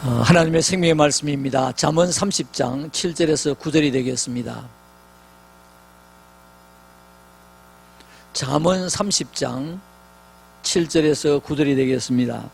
하나님의 생명의 말씀입니다. 잠언 30장 7절에서 9절이 되겠습니다. 잠언 30장 7절에서 9절이 되겠습니다.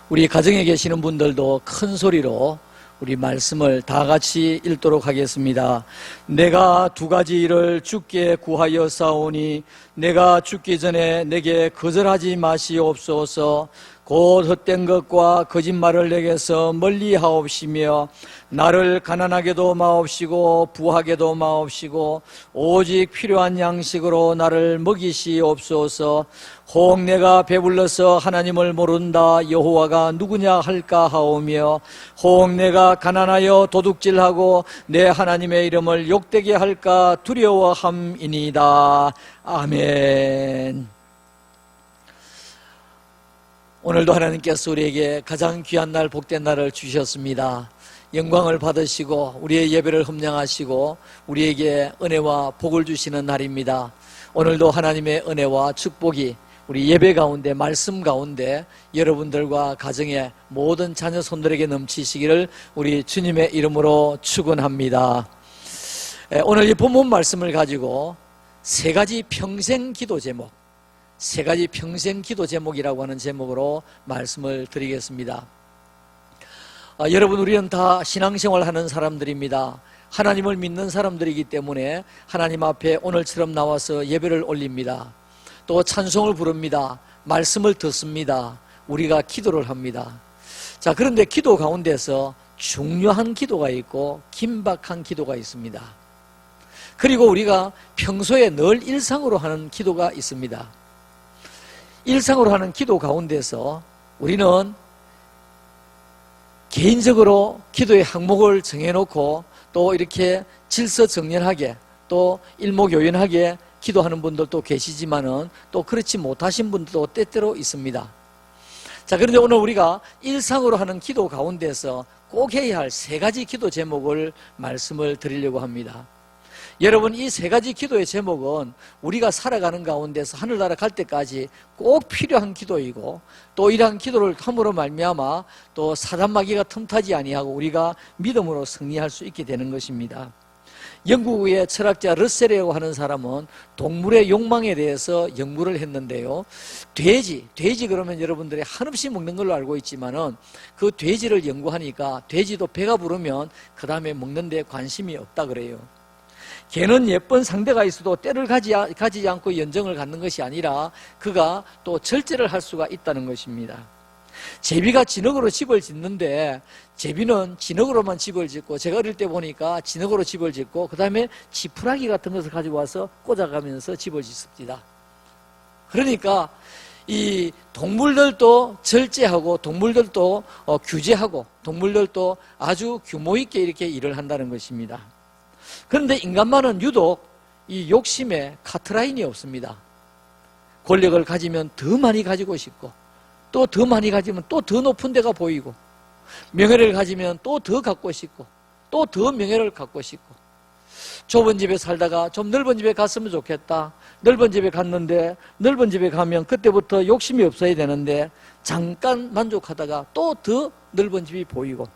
우리 가정에 계시는 분들도 큰 소리로 우리 말씀을 다 같이 읽도록 하겠습니다. 내가 두 가지 일을 주께 구하여 싸우니 내가 죽기 전에 내게 거절하지 마시옵소서. 곧 헛된 것과 거짓말을 내게서 멀리 하옵시며 나를 가난하게도 마옵시고 부하게도 마옵시고 오직 필요한 양식으로 나를 먹이시옵소서. 혹 내가 배불러서 하나님을 모른다 여호와가 누구냐 할까 하오며 혹 내가 가난하여 도둑질하고 내 하나님의 이름을 욕되게 할까 두려워함이니이다. 아멘. 오늘도 하나님께서 우리에게 가장 귀한 날, 복된 날을 주셨습니다. 영광을 받으시고 우리의 예배를 흠량하시고 우리에게 은혜와 복을 주시는 날입니다. 오늘도 하나님의 은혜와 축복이 우리 예배 가운데, 말씀 가운데 여러분들과 가정의 모든 자녀 손들에게 넘치시기를 우리 주님의 이름으로 축원합니다. 오늘 이 본문 말씀을 가지고 세 가지 평생 기도 제목, 세 가지 평생 기도 제목이라고 하는 제목으로 말씀을 드리겠습니다. 여러분, 우리는 다 신앙생활 하는 사람들입니다. 하나님을 믿는 사람들이기 때문에 하나님 앞에 오늘처럼 나와서 예배를 올립니다. 또 찬송을 부릅니다. 말씀을 듣습니다. 우리가 기도를 합니다. 자, 그런데 기도 가운데서 중요한 기도가 있고 긴박한 기도가 있습니다. 그리고 우리가 평소에 늘 일상으로 하는 기도가 있습니다. 일상으로 하는 기도 가운데서 우리는 개인적으로 기도의 항목을 정해놓고 또 이렇게 질서정연하게 또 일목요연하게 기도하는 분들도 계시지만은 또 그렇지 못하신 분들도 때때로 있습니다. 자, 그런데 오늘 우리가 일상으로 하는 기도 가운데서 꼭 해야 할 세 가지 기도 제목을 말씀을 드리려고 합니다. 여러분, 이 세 가지 기도의 제목은 우리가 살아가는 가운데서 하늘나라 갈 때까지 꼭 필요한 기도이고 또 이러한 기도를 함으로 말미암아 또 사단마귀가 틈타지 아니하고 우리가 믿음으로 승리할 수 있게 되는 것입니다. 영국의 철학자 러셀이라고 하는 사람은 동물의 욕망에 대해서 연구를 했는데요. 돼지 그러면 여러분들이 한없이 먹는 걸로 알고 있지만은 그 돼지를 연구하니까 돼지도 배가 부르면 그 다음에 먹는 데 관심이 없다 그래요. 개는 예쁜 상대가 있어도 때를 가지지 않고 연정을 갖는 것이 아니라 그가 또 절제를 할 수가 있다는 것입니다. 제비가 진흙으로 집을 짓는데 제비는 진흙으로만 집을 짓고, 제가 어릴 때 보니까 진흙으로 집을 짓고 그 다음에 지푸라기 같은 것을 가지고 와서 꽂아가면서 집을 짓습니다. 그러니까 이 동물들도 절제하고 동물들도 규제하고 동물들도 아주 규모 있게 이렇게 일을 한다는 것입니다. 그런데 인간만은 유독 이 욕심에 카트라인이 없습니다. 권력을 가지면 더 많이 가지고 싶고 또 더 많이 가지면 또 더 높은 데가 보이고 명예를 가지면 또 더 갖고 싶고 또 더 명예를 갖고 싶고 좁은 집에 살다가 좀 넓은 집에 갔으면 좋겠다. 넓은 집에 갔는데 넓은 집에 가면 그때부터 욕심이 없어야 되는데 잠깐 만족하다가 또 더 넓은 집이 보이고,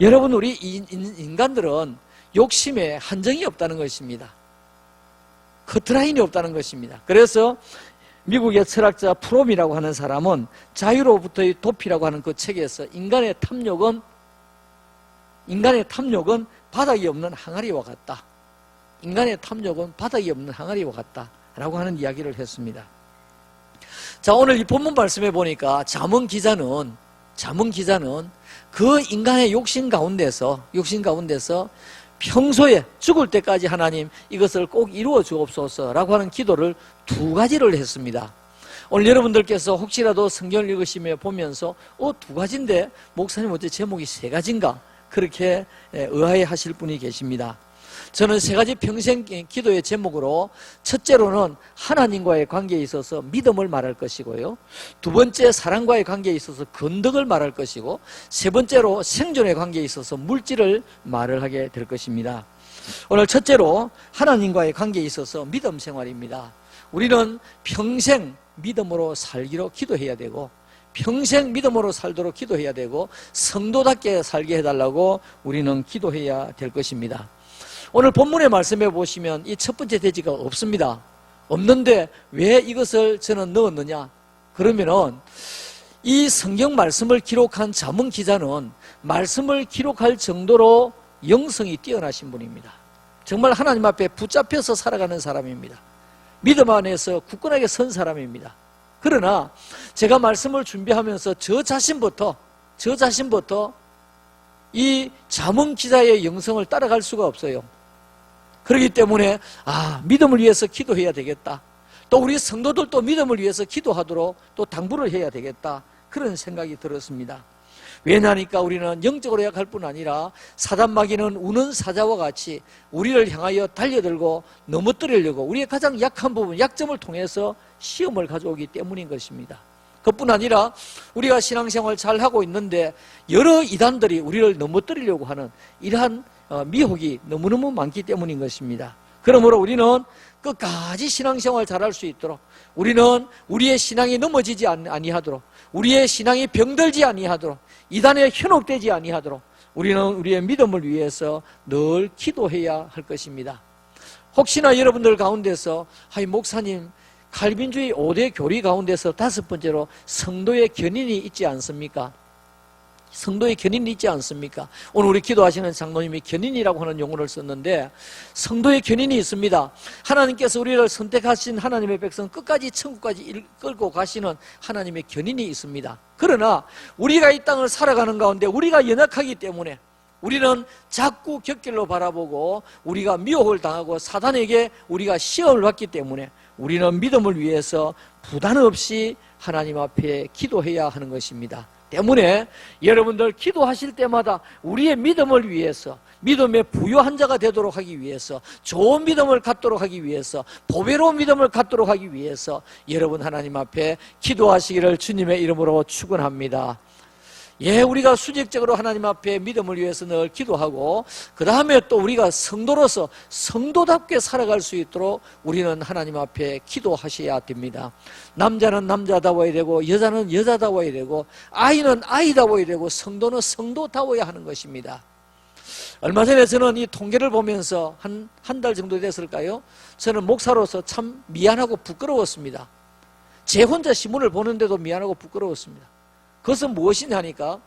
여러분, 우리 인간들은 욕심에 한정이 없다는 것입니다. 커트라인이 없다는 것입니다. 그래서 미국의 철학자 프롬이라고 하는 사람은 자유로부터의 도피라고 하는 그 책에서 인간의 탐욕은 바닥이 없는 항아리와 같다. 인간의 탐욕은 바닥이 없는 항아리와 같다 라고 하는 이야기를 했습니다. 자, 오늘 이 본문 말씀에 보니까 잠언 기자는 그 인간의 욕심 가운데서 평소에 죽을 때까지 하나님 이것을 꼭 이루어 주옵소서 라고 하는 기도를 두 가지를 했습니다. 오늘 여러분들께서 혹시라도 성경을 읽으시며 보면서 두 가지인데 목사님 어째 제목이 세 가지인가 그렇게 의아해 하실 분이 계십니다. 저는 세 가지 평생 기도의 제목으로 첫째로는 하나님과의 관계에 있어서 믿음을 말할 것이고요, 두 번째 사랑과의 관계에 있어서 건덕을 말할 것이고, 세 번째로 생존의 관계에 있어서 물질을 말을 하게 될 것입니다. 오늘 첫째로 하나님과의 관계에 있어서 믿음 생활입니다. 우리는 평생 믿음으로 살기로 기도해야 되고 평생 믿음으로 살도록 기도해야 되고 성도답게 살게 해달라고 우리는 기도해야 될 것입니다. 오늘 본문의 말씀에 보시면 이 첫 번째 대지가 없습니다. 없는데 왜 이것을 저는 넣었느냐? 그러면은 이 성경 말씀을 기록한 잠언 기자는 말씀을 기록할 정도로 영성이 뛰어나신 분입니다. 정말 하나님 앞에 붙잡혀서 살아가는 사람입니다. 믿음 안에서 굳건하게 선 사람입니다. 그러나 제가 말씀을 준비하면서 저 자신부터 이 잠언 기자의 영성을 따라갈 수가 없어요. 그렇기 때문에 믿음을 위해서 기도해야 되겠다. 또 우리 성도들도 믿음을 위해서 기도하도록 또 당부를 해야 되겠다. 그런 생각이 들었습니다. 왜냐하니까 우리는 영적으로 약할 뿐 아니라 사단마귀는 우는 사자와 같이 우리를 향하여 달려들고 넘어뜨리려고 우리의 가장 약한 부분, 약점을 통해서 시험을 가져오기 때문인 것입니다. 그뿐 아니라 우리가 신앙생활 잘 하고 있는데 여러 이단들이 우리를 넘어뜨리려고 하는 이러한 미혹이 너무너무 많기 때문인 것입니다. 그러므로 우리는 끝까지 신앙생활 잘할 수 있도록 우리는 우리의 신앙이 넘어지지 아니하도록 우리의 신앙이 병들지 아니하도록 이단에 현혹되지 아니하도록 우리는 우리의 믿음을 위해서 늘 기도해야 할 것입니다. 혹시나 여러분들 가운데서 목사님 칼빈주의 5대 교리 가운데서 5번째로 성도의 견인이 있지 않습니까? 성도의 견인이 있지 않습니까? 오늘 우리 기도하시는 장로님이 견인이라고 하는 용어를 썼는데 성도의 견인이 있습니다. 하나님께서 우리를 선택하신 하나님의 백성 끝까지 천국까지 끌고 가시는 하나님의 견인이 있습니다. 그러나 우리가 이 땅을 살아가는 가운데 우리가 연약하기 때문에 우리는 자꾸 곁길로 바라보고 우리가 미혹을 당하고 사단에게 우리가 시험을 받기 때문에 우리는 믿음을 위해서 부담 없이 하나님 앞에 기도해야 하는 것입니다. 때문에 여러분들 기도하실 때마다 우리의 믿음을 위해서 믿음의 부유한 자가 되도록 하기 위해서 좋은 믿음을 갖도록 하기 위해서 보배로운 믿음을 갖도록 하기 위해서 여러분 하나님 앞에 기도하시기를 주님의 이름으로 축원합니다. 우리가 수직적으로 하나님 앞에 믿음을 위해서 늘 기도하고 그 다음에 또 우리가 성도로서 성도답게 살아갈 수 있도록 우리는 하나님 앞에 기도하셔야 됩니다. 남자는 남자다워야 되고 여자는 여자다워야 되고 아이는 아이다워야 되고 성도는 성도다워야 하는 것입니다. 얼마 전에 저는 이 통계를 보면서 한 달 정도 됐을까요? 저는 목사로서 참 미안하고 부끄러웠습니다. 제 혼자 신문을 보는데도 미안하고 부끄러웠습니다. 그것은 무엇이냐 하니까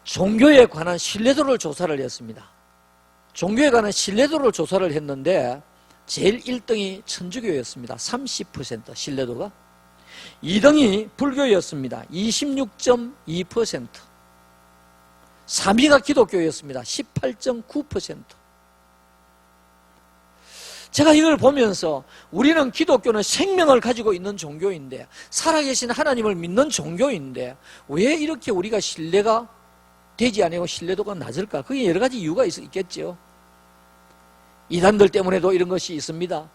종교에 관한 신뢰도를 조사를 했습니다. 종교에 관한 신뢰도를 조사를 했는데 제일 1등이 천주교였습니다. 30% 신뢰도가. 2등이 불교였습니다. 26.2%. 3위가 기독교였습니다. 18.9%. 제가 이걸 보면서 우리는 기독교는 생명을 가지고 있는 종교인데 살아계신 하나님을 믿는 종교인데 왜 이렇게 우리가 신뢰가 되지 않고 신뢰도가 낮을까? 그게 여러 가지 이유가 있겠죠. 이단들 때문에도 이런 것이 있습니다.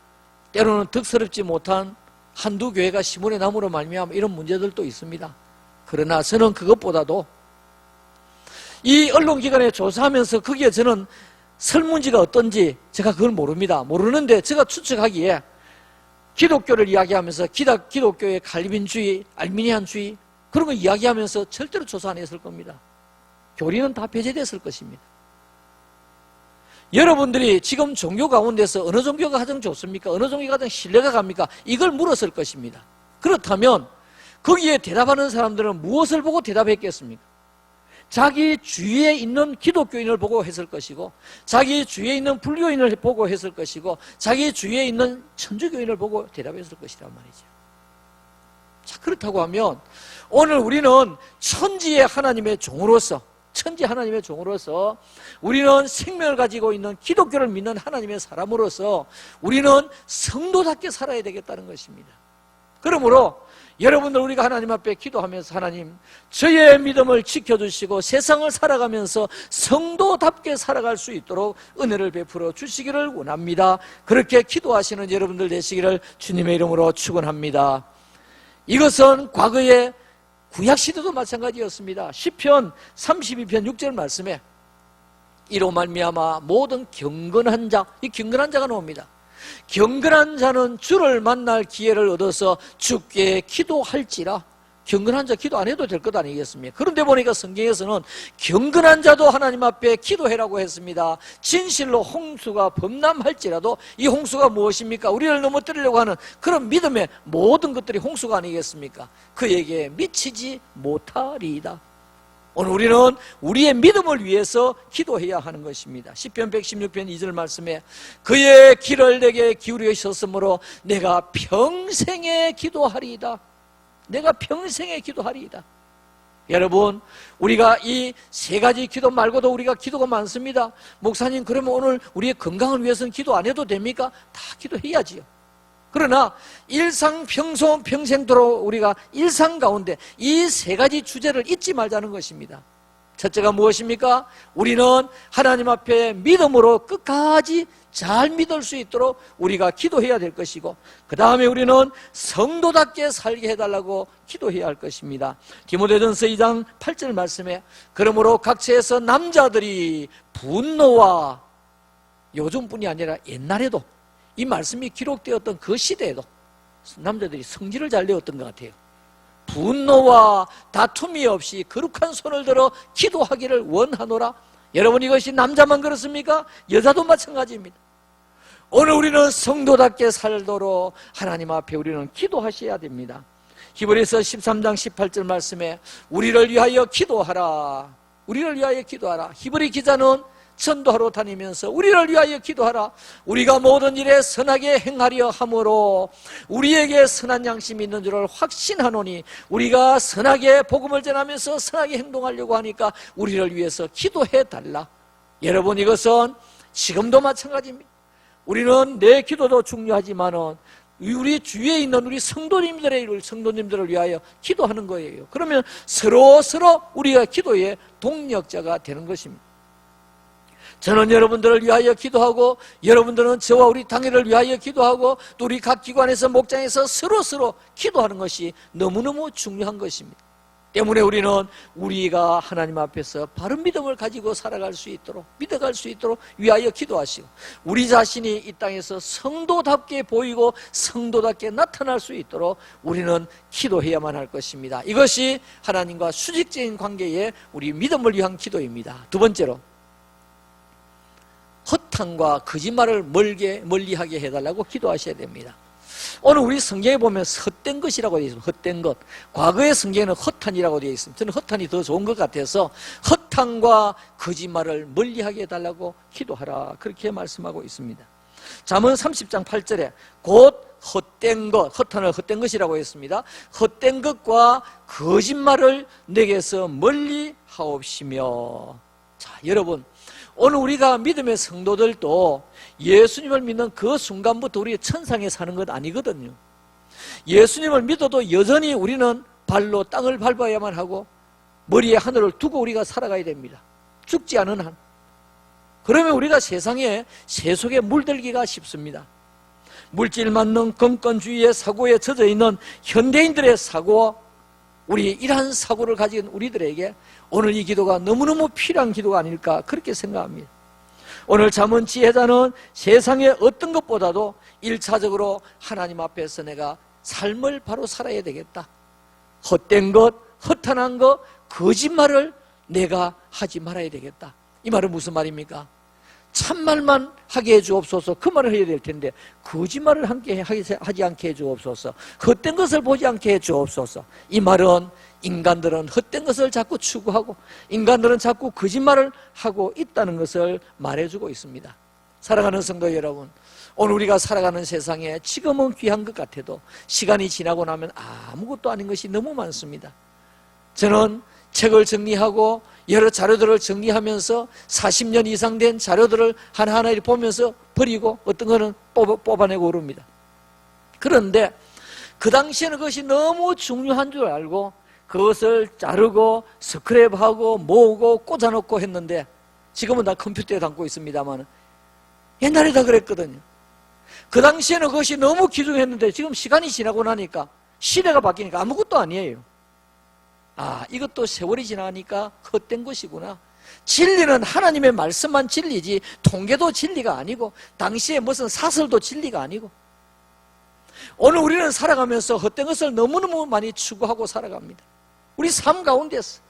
때로는 득스럽지 못한 한두 교회가 시몬의 나무로 말미암아 이런 문제들도 있습니다. 그러나 저는 그것보다도 이 언론기관에 조사하면서 거기에 저는 설문지가 어떤지 제가 그걸 모릅니다. 모르는데 제가 추측하기에 기독교를 이야기하면서 기독교의 칼빈주의, 알미니안주의 그런 거 이야기하면서 절대로 조사 안 했을 겁니다. 교리는 다 배제됐을 것입니다. 여러분들이 지금 종교 가운데서 어느 종교가 가장 좋습니까? 어느 종교가 가장 신뢰가 갑니까? 이걸 물었을 것입니다. 그렇다면 거기에 대답하는 사람들은 무엇을 보고 대답했겠습니까? 자기 주위에 있는 기독교인을 보고 했을 것이고 자기 주위에 있는 불교인을 보고 했을 것이고 자기 주위에 있는 천주교인을 보고 대답했을 것이란 말이죠. 자, 그렇다고 하면 오늘 우리는 천지 하나님의 종으로서 우리는 생명을 가지고 있는 기독교를 믿는 하나님의 사람으로서 우리는 성도답게 살아야 되겠다는 것입니다. 그러므로 여러분들 우리가 하나님 앞에 기도하면서 하나님 저의 믿음을 지켜주시고 세상을 살아가면서 성도답게 살아갈 수 있도록 은혜를 베풀어 주시기를 원합니다. 그렇게 기도하시는 여러분들 되시기를 주님의 이름으로 축원합니다. 이것은 과거의 구약시대도 마찬가지였습니다. 시편 32편 6절 말씀에 이로 말미암아 모든 경건한 자, 이 경건한 자가 나옵니다. 경건한 자는 주를 만날 기회를 얻어서 주께 기도할지라. 경건한 자 기도 안 해도 될 것 아니겠습니까? 그런데 보니까 성경에서는 경건한 자도 하나님 앞에 기도해라고 했습니다. 진실로 홍수가 범람할지라도, 이 홍수가 무엇입니까? 우리를 넘어뜨리려고 하는 그런 믿음의 모든 것들이 홍수가 아니겠습니까? 그에게 미치지 못하리이다. 오늘 우리는 우리의 믿음을 위해서 기도해야 하는 것입니다. 시편 116편 2절 말씀에 그의 귀를 내게 기울이셨으므로 내가 평생에 기도하리이다. 내가 평생에 기도하리이다. 여러분, 우리가 이 세 가지 기도 말고도 우리가 기도가 많습니다. 목사님, 그러면 오늘 우리의 건강을 위해서는 기도 안 해도 됩니까? 다 기도해야지요. 그러나 평생도록 우리가 일상 가운데 이 세 가지 주제를 잊지 말자는 것입니다. 첫째가 무엇입니까? 우리는 하나님 앞에 믿음으로 끝까지 잘 믿을 수 있도록 우리가 기도해야 될 것이고, 그 다음에 우리는 성도답게 살게 해달라고 기도해야 할 것입니다. 디모데전서 2장 8절 말씀에 그러므로 각처에서 남자들이 분노와, 요즘뿐이 아니라 옛날에도 이 말씀이 기록되었던 그 시대에도 남자들이 성질을 잘 내었던 것 같아요. 분노와 다툼이 없이 거룩한 손을 들어 기도하기를 원하노라. 여러분, 이것이 남자만 그렇습니까? 여자도 마찬가지입니다. 오늘 우리는 성도답게 살도록 하나님 앞에 우리는 기도하셔야 됩니다. 히브리서 13장 18절 말씀에 우리를 위하여 기도하라. 우리를 위하여 기도하라. 히브리 기자는 전도하러 다니면서 우리를 위하여 기도하라. 우리가 모든 일에 선하게 행하려 함으로 우리에게 선한 양심이 있는 줄을 확신하노니, 우리가 선하게 복음을 전하면서 선하게 행동하려고 하니까 우리를 위해서 기도해 달라. 여러분, 이것은 지금도 마찬가지입니다. 우리는 내 기도도 중요하지만은 우리 주위에 있는 우리 성도님들을 위하여 기도하는 거예요. 그러면 서로 우리가 기도의 동력자가 되는 것입니다. 저는 여러분들을 위하여 기도하고, 여러분들은 저와 우리 당회를 위하여 기도하고, 또 우리 각 기관에서 목장에서 서로 기도하는 것이 너무너무 중요한 것입니다. 때문에 우리는 우리가 하나님 앞에서 바른 믿음을 가지고 살아갈 수 있도록, 믿어갈 수 있도록 위하여 기도하시고, 우리 자신이 이 땅에서 성도답게 보이고 성도답게 나타날 수 있도록 우리는 기도해야만 할 것입니다. 이것이 하나님과 수직적인 관계의 우리 믿음을 위한 기도입니다. 두 번째로, 허탄과 거짓말을 멀리하게 해달라고 기도하셔야 됩니다. 오늘 우리 성경에 보면 헛된 것이라고 되어 있습니다. 헛된 것. 과거의 성경에는 허탄이라고 되어 있습니다. 저는 허탄이 더 좋은 것 같아서 허탄과 거짓말을 멀리하게 해달라고 기도하라, 그렇게 말씀하고 있습니다. 잠언 30장 8절에 곧 헛된 것, 허탄을 헛된 것이라고 했습니다. 헛된 것과 거짓말을 내게서 멀리 하옵시며. 자, 여러분, 오늘 우리가 믿음의 성도들도 예수님을 믿는 그 순간부터 우리 천상에 사는 것 아니거든요. 예수님을 믿어도 여전히 우리는 발로 땅을 밟아야만 하고 머리에 하늘을 두고 우리가 살아가야 됩니다. 죽지 않은 한. 그러면 우리가 세상에 세속에 물들기가 쉽습니다. 물질 만능 건건주의의 사고에 젖어 있는 현대인들의 사고, 우리 이러한 사고를 가진 우리들에게 오늘 이 기도가 너무너무 필요한 기도가 아닐까, 그렇게 생각합니다. 오늘 잠언 지혜자는 세상의 어떤 것보다도 1차적으로 하나님 앞에서 내가 삶을 바로 살아야 되겠다. 헛된 것, 허탄한 것, 거짓말을 내가 하지 말아야 되겠다. 이 말은 무슨 말입니까? 참말만 하게 해주옵소서. 그 말을 해야 될 텐데 거짓말을 하지 않게 해주옵소서. 헛된 것을 보지 않게 해주옵소서. 이 말은 인간들은 헛된 것을 자꾸 추구하고 인간들은 자꾸 거짓말을 하고 있다는 것을 말해주고 있습니다. 사랑하는 성도 여러분, 오늘 우리가 살아가는 세상에 지금은 귀한 것 같아도 시간이 지나고 나면 아무것도 아닌 것이 너무 많습니다. 저는 책을 정리하고 여러 자료들을 정리하면서 40년 이상 된 자료들을 하나하나 보면서 버리고 어떤 거는 뽑아내고 그럽니다. 그런데 그 당시에는 그것이 너무 중요한 줄 알고 그것을 자르고 스크랩하고 모으고 꽂아놓고 했는데, 지금은 다 컴퓨터에 담고 있습니다만 옛날에 다 그랬거든요. 그 당시에는 그것이 너무 귀중했는데 지금 시간이 지나고 나니까, 시대가 바뀌니까 아무것도 아니에요. 이것도 세월이 지나니까 헛된 것이구나. 진리는 하나님의 말씀만 진리지 통계도 진리가 아니고 당시에 무슨 사설도 진리가 아니고, 오늘 우리는 살아가면서 헛된 것을 너무너무 많이 추구하고 살아갑니다. 우리 삶 가운데서,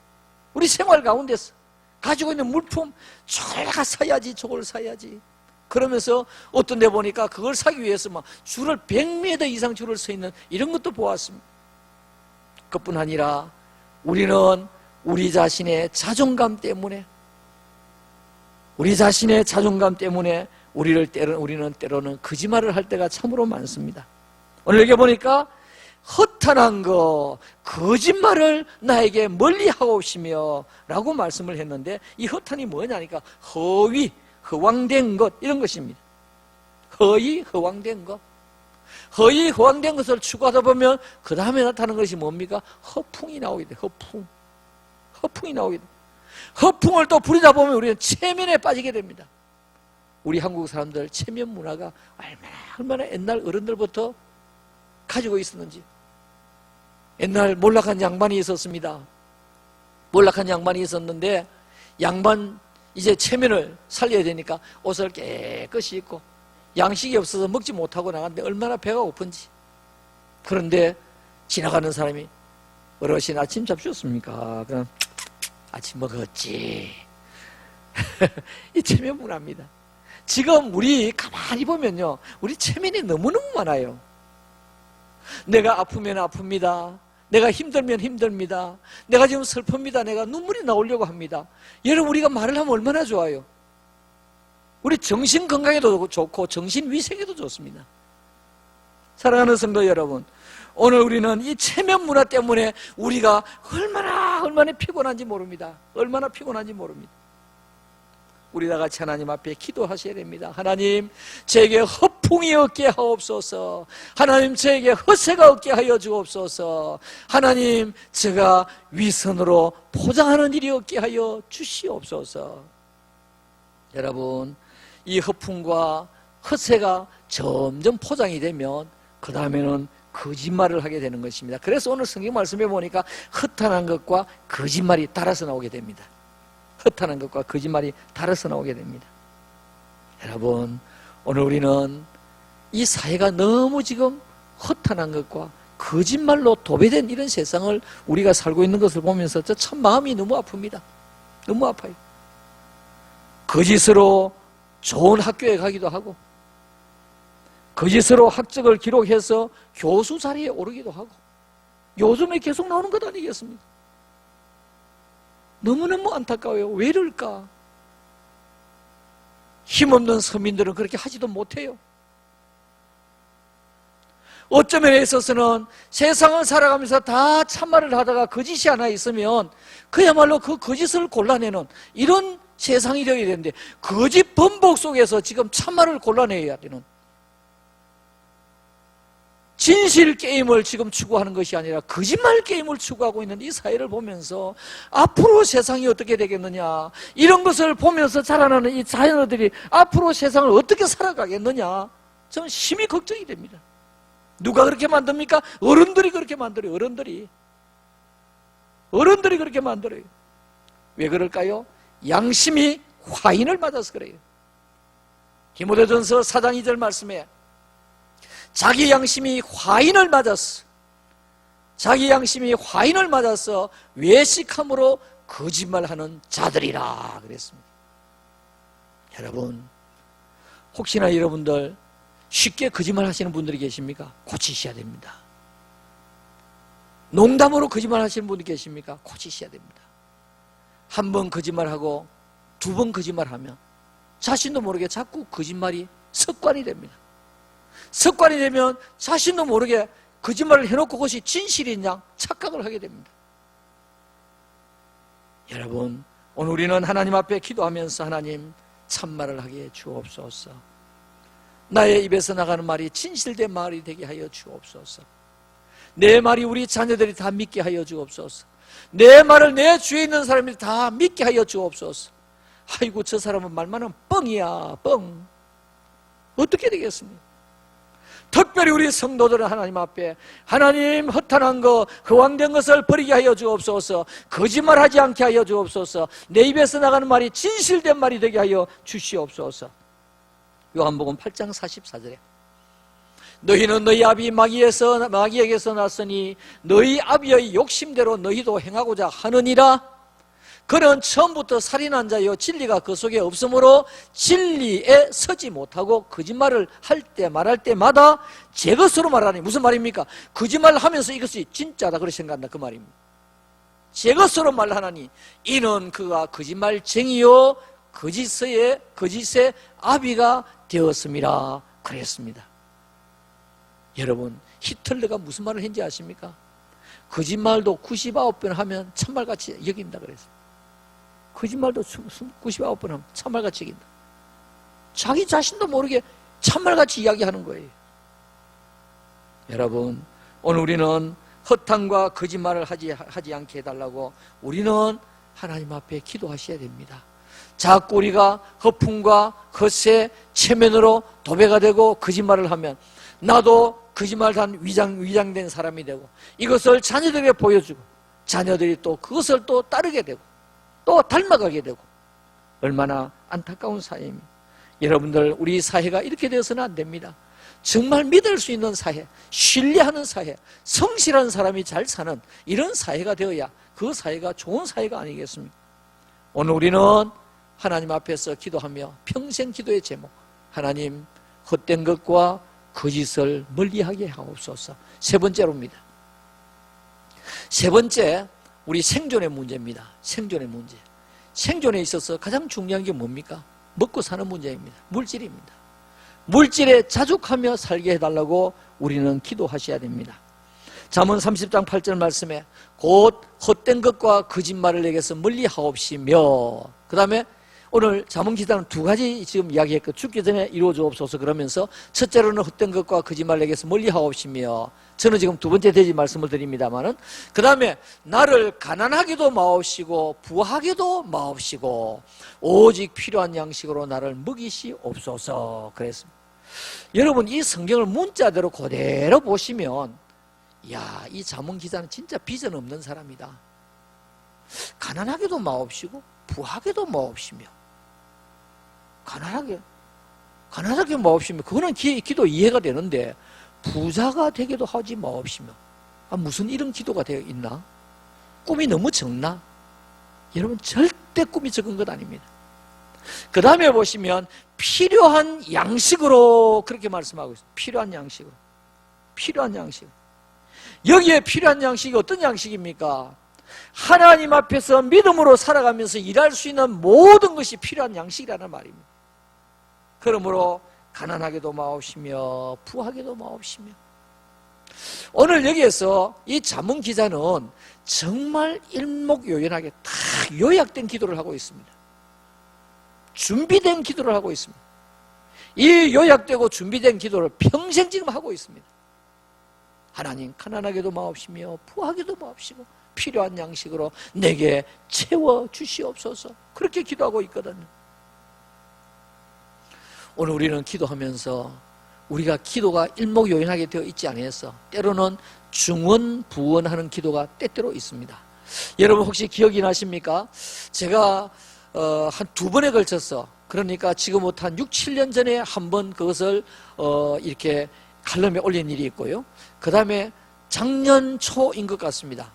우리 생활 가운데서 가지고 있는 물품, 저걸 사야지, 저걸 사야지. 그러면서 어떤 데 보니까 그걸 사기 위해서 막 줄을 100m 이상 줄을 서 있는 이런 것도 보았습니다. 그뿐 아니라 우리는 우리 자신의 자존감 때문에, 우리는 때로는 거짓말을 할 때가 참으로 많습니다. 오늘 여기 보니까 허탄한 거, 거짓말을 나에게 멀리하옵시며 라고 말씀을 했는데, 이 허탄이 뭐냐니까 허위, 허황된 것, 이런 것입니다. 허위, 허황된 것. 허위, 허황된 것을 추구하다 보면 그 다음에 나타나는 것이 뭡니까? 허풍이 나오게 돼. 허풍이 나오게 돼. 허풍을 또 부리다 보면 우리는 체면에 빠지게 됩니다. 우리 한국 사람들 체면 문화가 얼마나 옛날 어른들부터 가지고 있었는지. 옛날 몰락한 양반이 있었습니다. 몰락한 양반이 있었는데, 양반 이제 체면을 살려야 되니까 옷을 깨끗이 입고 양식이 없어서 먹지 못하고 나갔는데 얼마나 배가 고픈지. 그런데 지나가는 사람이 어르신 아침 잡수셨습니까? 그럼 아침 먹었지. 이 체면 문화입니다. 지금 우리 가만히 보면요, 우리 체면이 너무너무 많아요. 내가 아프면 아픕니다. 내가 힘들면 힘듭니다. 내가 지금 슬픕니다. 내가 눈물이 나오려고 합니다. 여러분, 우리가 말을 하면 얼마나 좋아요. 우리 정신 건강에도 좋고 정신 위생에도 좋습니다. 사랑하는 성도 여러분, 오늘 우리는 이 체면 문화 때문에 우리가 얼마나 피곤한지 모릅니다. 얼마나 피곤한지 모릅니다. 우리 다 같이 하나님 앞에 기도하셔야 됩니다. 하나님, 저에게 허풍이 없게 하옵소서. 하나님, 저에게 허세가 없게 하여 주옵소서. 하나님, 제가 위선으로 포장하는 일이 없게 하여 주시옵소서. 여러분, 이 허풍과 허세가 점점 포장이 되면 그 다음에는 거짓말을 하게 되는 것입니다. 그래서 오늘 성경 말씀에 보니까 허탄한 것과 거짓말이 따라서 나오게 됩니다. 허탄한 것과 거짓말이 따라서 나오게 됩니다. 여러분, 오늘 우리는 이 사회가 너무 지금 허탄한 것과 거짓말로 도배된 이런 세상을 우리가 살고 있는 것을 보면서 참 마음이 너무 아픕니다. 너무 아파요. 거짓으로 좋은 학교에 가기도 하고, 거짓으로 학적을 기록해서 교수 자리에 오르기도 하고, 요즘에 계속 나오는 것 아니겠습니까? 너무너무 안타까워요. 왜 이럴까? 힘없는 서민들은 그렇게 하지도 못해요. 어떤 면에 있어서는 세상을 살아가면서 다 참말을 하다가 거짓이 하나 있으면 그야말로 그 거짓을 골라내는 이런 세상이 되어야 되는데, 거짓 번복 속에서 지금 참말을 골라내야 되는, 진실 게임을 지금 추구하는 것이 아니라 거짓말 게임을 추구하고 있는 이 사회를 보면서 앞으로 세상이 어떻게 되겠느냐, 이런 것을 보면서 자라나는 이 자녀들이 앞으로 세상을 어떻게 살아가겠느냐, 저는 심히 걱정이 됩니다. 누가 그렇게 만듭니까? 어른들이 그렇게 만들어요. 어른들이 그렇게 만들어요. 왜 그럴까요? 양심이 화인을 맞아서 그래요. 디모데전서 4장 2절 말씀에 자기 양심이 화인을 맞아서 외식함으로 거짓말하는 자들이라 그랬습니다. 여러분, 혹시나 여러분들 쉽게 거짓말 하시는 분들이 계십니까? 고치셔야 됩니다. 농담으로 거짓말 하시는 분이 계십니까? 고치셔야 됩니다. 한 번 거짓말하고 두 번 거짓말하면 자신도 모르게 자꾸 거짓말이 습관이 됩니다. 습관이 되면 자신도 모르게 거짓말을 해놓고 그것이 진실인 양 착각을 하게 됩니다. 여러분, 오늘 우리는 하나님 앞에 기도하면서 하나님, 참말을 하게 주옵소서. 나의 입에서 나가는 말이 진실된 말이 되게 하여 주옵소서. 내 말이 우리 자녀들이 다 믿게 하여 주옵소서. 내 말을 내 주위에 있는 사람들이 다 믿게 하여 주옵소서. 아이고, 저 사람은 말만 하면 뻥이야, 뻥. 어떻게 되겠습니까? 특별히 우리 성도들은 하나님 앞에 하나님 허탄한 거 허황된 것을 버리게 하여 주옵소서. 거짓말하지 않게 하여 주옵소서. 내 입에서 나가는 말이 진실된 말이 되게 하여 주시옵소서. 요한복음 8장 44절에 너희는 너희 아비 마귀에게서 났으니 너희 아비의 욕심대로 너희도 행하고자 하느니라. 그는 처음부터 살인한 자여 진리가 그 속에 없으므로 진리에 서지 못하고 거짓말을 말할 때마다 제 것으로 말하니. 무슨 말입니까? 거짓말을 하면서 이것이 진짜다 그렇게 생각한다 그 말입니다. 제 것으로 말하나니 이는 그가 거짓말쟁이요 거짓의 아비가 되었음이라 그랬습니다. 여러분, 히틀러가 무슨 말을 했는지 아십니까? 거짓말도 99번 하면 참말같이 여긴다 그랬어요. 거짓말도 99번 하면 참말같이 여긴다. 자기 자신도 모르게 참말같이 이야기하는 거예요. 여러분, 오늘 우리는 허탄과 거짓말을 하지 않게 해달라고 우리는 하나님 앞에 기도하셔야 됩니다. 자꾸 우리가 허풍과 헛새, 체면으로 도배가 되고 거짓말을 하면 나도 거짓말한 위장된 사람이 되고 이것을 자녀들에게 보여주고 자녀들이 또 그것을 또 따르게 되고 또 닮아가게 되고 얼마나 안타까운 사회입니다. 여러분들, 우리 사회가 이렇게 되어서는 안 됩니다. 정말 믿을 수 있는 사회, 신뢰하는 사회, 성실한 사람이 잘 사는 이런 사회가 되어야 그 사회가 좋은 사회가 아니겠습니까? 오늘 우리는 하나님 앞에서 기도하며 평생 기도의 제목, 하나님 헛된 것과 거짓을 멀리하게 하옵소서. 세 번째로입니다. 세 번째, 우리 생존의 문제입니다. 생존의 문제. 생존에 있어서 가장 중요한 게 뭡니까? 먹고 사는 문제입니다. 물질입니다. 물질에 자족하며 살게 해달라고 우리는 기도하셔야 됩니다. 잠언 30장 8절 말씀에 곧 헛된 것과 거짓말을 내게서 멀리하옵시며, 그 다음에 오늘 잠언 기사는 두 가지 지금 이야기했고 죽기 전에 이루어 주옵소서 그러면서 첫째로는 헛된 것과 거짓말 내게서 멀리하옵시며, 저는 지금 두 번째 대지 말씀을 드립니다마는 그 다음에 나를 가난하게도 마옵시고 부하게도 마옵시고 오직 필요한 양식으로 나를 먹이시옵소서 그랬습니다. 여러분, 이 성경을 문자대로 그대로 보시면 야, 이 잠언 기자는 진짜 비전 없는 사람이다. 가난하게도 마옵시고 부하게도 마옵시며, 가난하게 마옵시며, 그거는 기도 이해가 되는데 부자가 되게도 하지 마옵시며, 무슨 이런 기도가 되어 있나? 꿈이 너무 적나? 여러분, 절대 꿈이 적은 것 아닙니다. 그 다음에 보시면 필요한 양식으로 그렇게 말씀하고 있어요. 필요한 양식으로. 필요한 양식. 여기에 필요한 양식이 어떤 양식입니까? 하나님 앞에서 믿음으로 살아가면서 일할 수 있는 모든 것이 필요한 양식이라는 말입니다. 그러므로 가난하게도 마옵시며 부하게도 마옵시며. 오늘 여기에서 이 잠언 기자는 정말 일목요연하게 다 요약된 기도를 하고 있습니다. 준비된 기도를 하고 있습니다. 이 요약되고 준비된 기도를 평생 지금 하고 있습니다. 하나님, 가난하게도 마옵시며 부하게도 마옵시고 필요한 양식으로 내게 채워주시옵소서. 그렇게 기도하고 있거든요. 오늘 우리는 기도하면서 우리가 기도가 일목요연하게 되어 있지 않아서 때로는 중언부언하는 기도가 때때로 있습니다. 여러분, 혹시 기억이 나십니까? 제가 한 두 번에 걸쳐서, 그러니까 지금부터 한 6, 7년 전에 한 번 그것을 이렇게 칼럼에 올린 일이 있고요. 그 다음에 작년 초인 것 같습니다.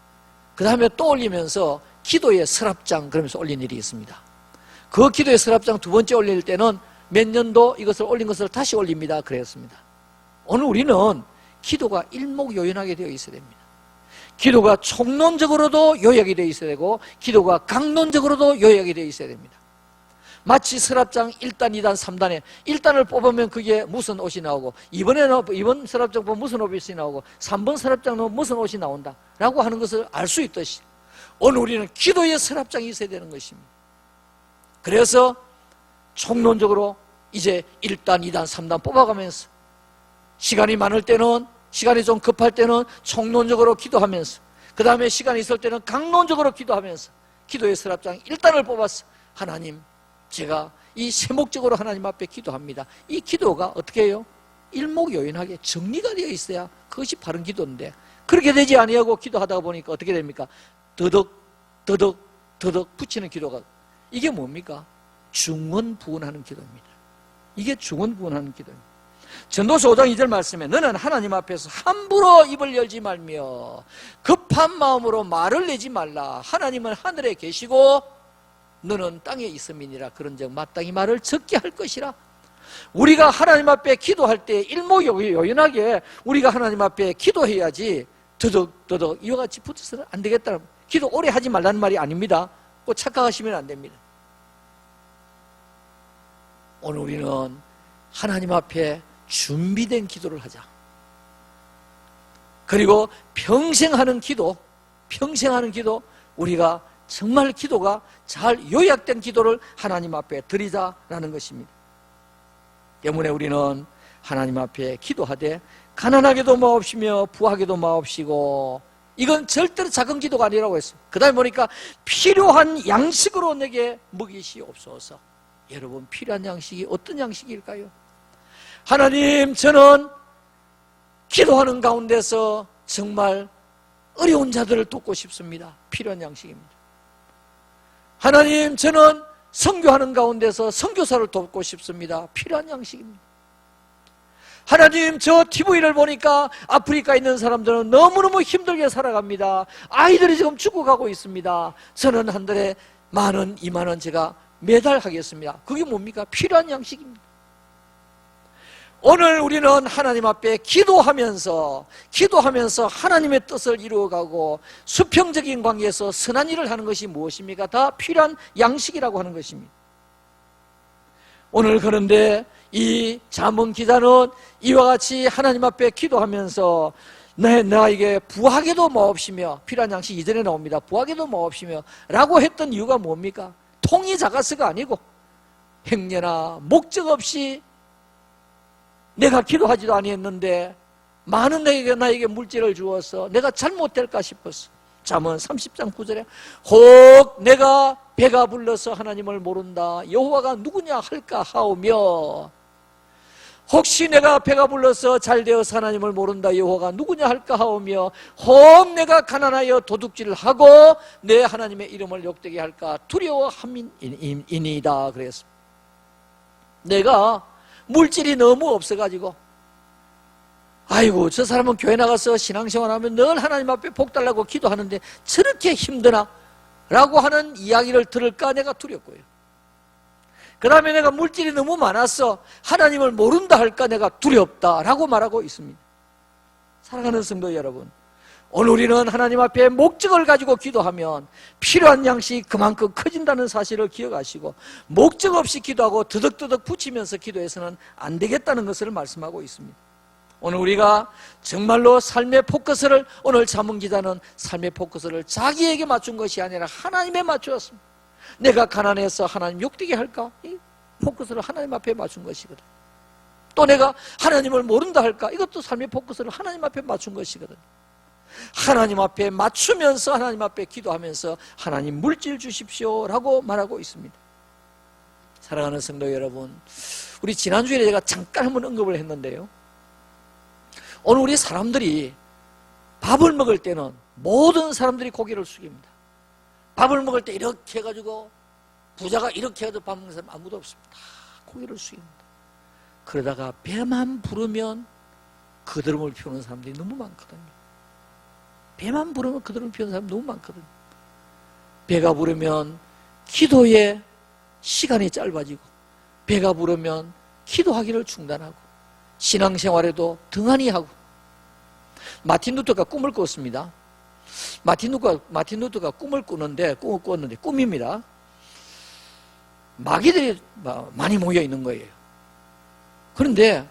그 다음에 또 올리면서 기도의 서랍장 그러면서 올린 일이 있습니다. 그 기도의 서랍장 두 번째 올릴 때는 몇 년도 이것을 올린 것을 다시 올립니다 그랬습니다. 오늘 우리는 기도가 일목요연하게 되어 있어야 됩니다. 기도가 총론적으로도 요약이 되어 있어야 되고 기도가 강론적으로도 요약이 되어 있어야 됩니다. 마치 서랍장 1단, 2단, 3단에 1단을 뽑으면 그게 무슨 옷이 나오고 이번 서랍장 보면 무슨 옷이 나오고 3번 서랍장은 무슨 옷이 나온다 라고 하는 것을 알 수 있듯이 오늘 우리는 기도의 서랍장이 있어야 되는 것입니다. 그래서 총론적으로 이제 1단, 2단, 3단 뽑아가면서 시간이 많을 때는, 시간이 좀 급할 때는 총론적으로 기도하면서 그 다음에 시간이 있을 때는 강론적으로 기도하면서 기도의 서랍장 1단을 뽑았어. 하나님, 제가 이 세목적으로 하나님 앞에 기도합니다. 이 기도가 어떻게 해요? 일목요연하게 정리가 되어 있어야 그것이 바른 기도인데, 그렇게 되지 아니하고 기도하다 보니까 어떻게 됩니까? 더덕 더덕 더덕 붙이는 기도가, 이게 뭡니까? 중언부언하는 기도입니다. 이게 중언부언하는 기도입니다. 전도서 5장 2절 말씀에 너는 하나님 앞에서 함부로 입을 열지 말며 급한 마음으로 말을 내지 말라. 하나님은 하늘에 계시고 너는 땅에 있음이니라. 그런즉 마땅히 말을 적게 할 것이라. 우리가 하나님 앞에 기도할 때 일목요연하게 우리가 하나님 앞에 기도해야지 더덕더덕 이와 같이 붙어서는 안 되겠다는, 기도 오래 하지 말라는 말이 아닙니다. 꼭 착각하시면 안 됩니다. 오늘 우리는 하나님 앞에 준비된 기도를 하자. 그리고 평생 하는 기도, 우리가 정말 기도가 잘 요약된 기도를 하나님 앞에 드리자라는 것입니다. 때문에 우리는 하나님 앞에 기도하되 가난하게도 마옵시며 부하게도 마옵시고, 이건 절대로 작은 기도가 아니라고 했어요. 그 다음에 보니까 필요한 양식으로 내게 먹이시옵소서. 여러분, 필요한 양식이 어떤 양식일까요? 하나님, 저는 기도하는 가운데서 정말 어려운 자들을 돕고 싶습니다. 필요한 양식입니다. 하나님, 저는 선교하는 가운데서 선교사를 돕고 싶습니다. 필요한 양식입니다. 하나님, 저 TV를 보니까 아프리카에 있는 사람들은 너무너무 힘들게 살아갑니다. 아이들이 지금 죽어가고 있습니다. 저는 한 달에 10,000원, 20,000원 제가 매달 하겠습니다. 그게 뭡니까? 필요한 양식입니다. 오늘 우리는 하나님 앞에 기도하면서 하나님의 뜻을 이루어가고 수평적인 관계에서 선한 일을 하는 것이 무엇입니까? 다 필요한 양식이라고 하는 것입니다. 오늘 그런데 이 잠언 기자는 이와 같이 하나님 앞에 기도하면서 나에게 부하게도 마옵시며, 필요한 양식 이전에 나옵니다. 부하게도 마옵시며 라고 했던 이유가 뭡니까? 통이 작아서가 아니고 행여나 목적 없이 내가 기도하지도 아니했는데 많은 나에게 물질을 주어서 내가 잘못될까 싶었어. 잠언 30장 9절에 혹 내가 배가 불러서 하나님을 모른다. 여호와가 누구냐 할까 하오며, 혹시 내가 배가 불러서 잘되어서 하나님을 모른다. 여호와가 누구냐 할까 하오며, 혹 내가 가난하여 도둑질을 하고 내 하나님의 이름을 욕되게 할까 두려워함이니이다. 그랬습니다. 내가 물질이 너무 없어가지고, 아이고 저 사람은 교회 나가서 신앙생활하면 늘 하나님 앞에 복 달라고 기도하는데 저렇게 힘드나? 라고 하는 이야기를 들을까 내가 두렵고요. 그 다음에 내가 물질이 너무 많아서 하나님을 모른다 할까 내가 두렵다라고 말하고 있습니다. 사랑하는 성도 여러분, 오늘 우리는 하나님 앞에 목적을 가지고 기도하면 필요한 양식이 그만큼 커진다는 사실을 기억하시고, 목적 없이 기도하고 더덕더덕 붙이면서 기도해서는 안 되겠다는 것을 말씀하고 있습니다. 오늘 우리가 정말로 삶의 포커스를, 오늘 잠언 기자는 삶의 포커스를 자기에게 맞춘 것이 아니라 하나님에 맞추었습니다. 내가 가난해서 하나님 욕되게 할까? 이 포커스를 하나님 앞에 맞춘 것이거든. 또 내가 하나님을 모른다 할까? 이것도 삶의 포커스를 하나님 앞에 맞춘 것이거든. 하나님 앞에 맞추면서 하나님 앞에 기도하면서 하나님 물질 주십시오 라고 말하고 있습니다. 사랑하는 성도 여러분, 우리 지난주에 제가 잠깐 한번 언급을 했는데요, 오늘 우리 사람들이 밥을 먹을 때는 모든 사람들이 고개를 숙입니다. 밥을 먹을 때 이렇게 해가지고, 부자가 이렇게 해가지고 밥 먹는 사람 아무도 없습니다. 다 고개를 숙입니다. 그러다가 배만 부르면 그드름을 피우는 사람들이 너무 많거든요. 배만 부르면 그드름을 피우는 사람이 너무 많거든요. 배가 부르면 기도의 시간이 짧아지고, 배가 부르면 기도하기를 중단하고, 신앙생활에도 등한히 하고. 마틴 루터가 꿈을 꿨습니다. 마틴 루터가 꿈을 꾸는데 꿈입니다. 마귀들이 많이 모여 있는 거예요. 그런데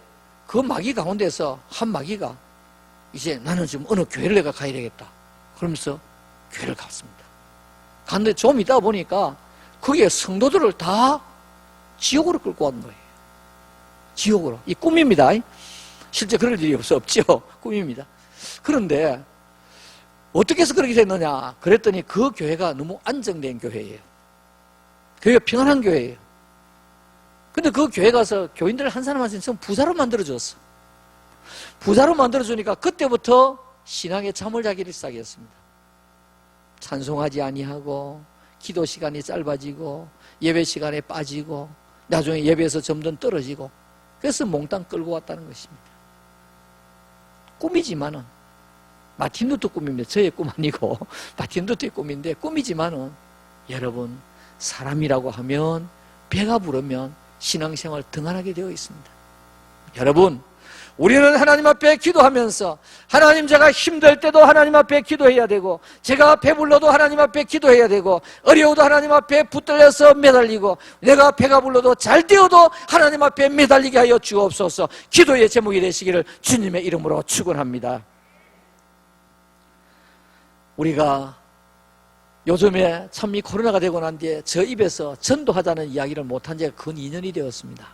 그 마귀 가운데서 한 마귀가 이제 나는 지금 어느 교회를 내가 가야 되겠다 그러면서 교회를 갔습니다. 갔는데 좀 있다 보니까 거기에 성도들을 다 지옥으로 끌고 온 거예요. 지옥으로. 이 꿈입니다. 실제 그럴 일이 없죠. 꿈입니다. 그런데 어떻게 해서 그렇게 됐느냐 그랬더니 그 교회가 너무 안정된 교회예요. 교회가 평안한 교회예요. 근데 그 교회 가서 교인들 한 사람 한 사람 부자로 만들어줬어. 부자로 만들어주니까 그때부터 신앙에 잠을 자기를 시작했습니다. 찬송하지 아니하고 기도 시간이 짧아지고 예배 시간에 빠지고 나중에 예배에서 점점 떨어지고, 그래서 몽땅 끌고 왔다는 것입니다. 꿈이지만은, 마틴 루터 꿈입니다. 저의 꿈 아니고 마틴 루터의 꿈인데, 꿈이지만은 여러분, 사람이라고 하면 배가 부르면 신앙생활 등한하게 되어 있습니다. 여러분, 우리는 하나님 앞에 기도하면서, 하나님, 제가 힘들 때도 하나님 앞에 기도해야 되고, 제가 배불러도 하나님 앞에 기도해야 되고, 어려워도 하나님 앞에 붙들려서 매달리고, 내가 배가 불러도 잘 되어도 하나님 앞에 매달리게 하여 주옵소서. 기도의 제목이 되시기를 주님의 이름으로 축원합니다. 우리가 요즘에 참 이 코로나가 되고 난 뒤에 저 입에서 전도하자는 이야기를 못한 지가 근 2년이 되었습니다.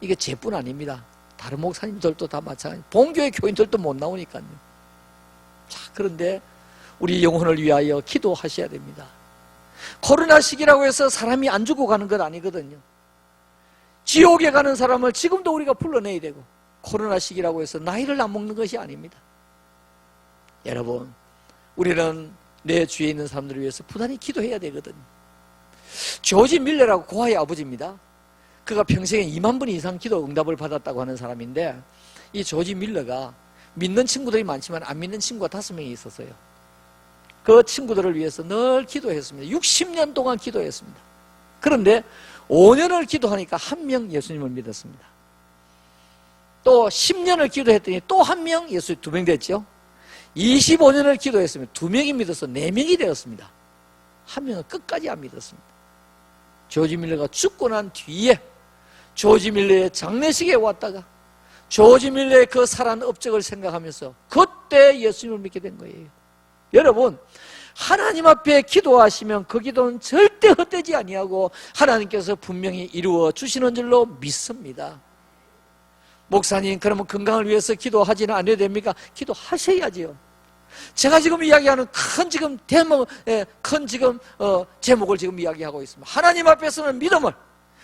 이게 제뿐 아닙니다. 다른 목사님들도 다 마찬가지, 본교회 교인들도 못 나오니까요. 자, 그런데 우리 영혼을 위하여 기도하셔야 됩니다. 코로나 시기라고 해서 사람이 안 죽어가는 것 아니거든요. 지옥에 가는 사람을 지금도 우리가 불러내야 되고, 코로나 시기라고 해서 나이를 안 먹는 것이 아닙니다. 여러분, 우리는 내 주위에 있는 사람들을 위해서 부단히 기도해야 되거든요. 조지 밀러라고 고아의 아버지입니다. 그가 평생에 2만 번 이상 기도 응답을 받았다고 하는 사람인데, 이 조지 밀러가 믿는 친구들이 많지만 안 믿는 친구가 5명이 있었어요. 그 친구들을 위해서 늘 기도했습니다. 60년 동안 기도했습니다. 그런데 5년을 기도하니까 1명 예수님을 믿었습니다. 또 10년을 기도했더니 또 1명 예수 2명 됐죠. 25년을 기도했으면 2명이 믿어서 4명이 되었습니다. 1명은 끝까지 안 믿었습니다. 조지 밀러가 죽고 난 뒤에 조지 밀러의 장례식에 왔다가 조지 밀러의 그 살아난 업적을 생각하면서 그때 예수님을 믿게 된 거예요. 여러분, 하나님 앞에 기도하시면 그 기도는 절대 헛되지 아니하고 하나님께서 분명히 이루어 주시는 줄로 믿습니다. 목사님, 그러면 건강을 위해서 기도하지는 않아야 됩니까? 기도하셔야지요. 제가 지금 이야기하는 큰 지금 대목, 큰 지금 제목을 지금 이야기하고 있습니다. 하나님 앞에서는 믿음을,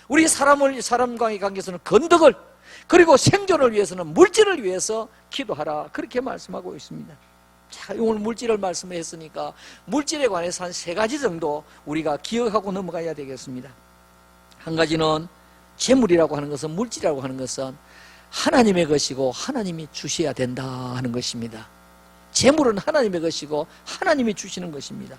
우리 사람과의 관계에서는 건덕을, 그리고 생존을 위해서는 물질을 위해서 기도하라, 그렇게 말씀하고 있습니다. 자, 오늘 물질을 말씀했으니까 물질에 관해서 한 3가지 정도 우리가 기억하고 넘어가야 되겠습니다. 한 가지는 재물이라고 하는 것은, 물질이라고 하는 것은 하나님의 것이고 하나님이 주셔야 된다 하는 것입니다. 재물은 하나님의 것이고 하나님이 주시는 것입니다.